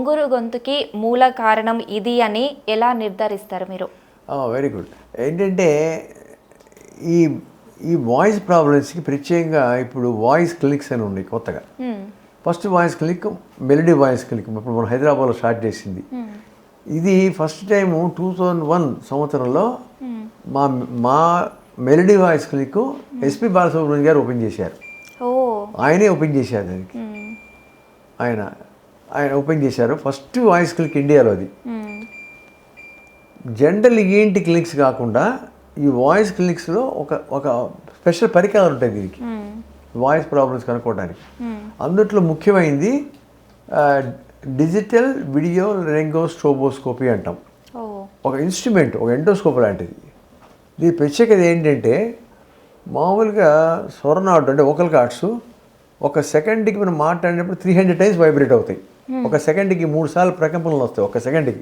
బొంగురు గొంతుకి మూల కారణం ఇది అని ఎలా నిర్ధారిస్తారు మీరు? Very good. ఏంటంటే ఈ ఈ వాయిస్ ప్రాబ్లమ్స్కి ప్రత్యేకంగా ఇప్పుడు వాయిస్ క్లినిక్స్ అని ఉన్నాయి కొత్తగా. First voice clinic melody voice clinic ఇప్పుడు మనం హైదరాబాద్లో స్టార్ట్ చేసింది. ఇది ఫస్ట్ టైం 2001 సంవత్సరంలో మా మా melody voice clinic SP Balasubrahmanyam గారు ఓపెన్ చేశారు. ఆయనే ఓపెన్ చేశారు దానికి. ఆయన ఓపెన్ చేశారు ఫస్ట్ వాయిస్ క్లినిక్ ఇండియాలో. అది జనరల్ ఈఎన్టీ క్లినిక్స్ కాకుండా ఈ వాయిస్ క్లినిక్స్లో ఒక స్పెషల్ పరికరాలు ఉంటాయి దీనికి, వాయిస్ ప్రాబ్లమ్స్ కనుక్కోవడానికి. అందుట్లో ముఖ్యమైనది డిజిటల్ వీడియో లారింగోస్కోపీ అంటాం. ఒక ఇన్స్ట్రుమెంట్, ఒక ఎండోస్కోప్ లాంటిది. దీని ప్రత్యేకత ఏంటంటే మామూలుగా స్వరనాడు అంటే వోకల్ కార్డ్స్ ఒక సెకండ్కి మనం మాట్లాడినప్పుడు 300 టైమ్స్ వైబ్రేట్ అవుతాయి. ఒక సెకండ్కి 3 సార్లు ప్రకంపనలు వస్తాయి ఒక సెకండ్కి.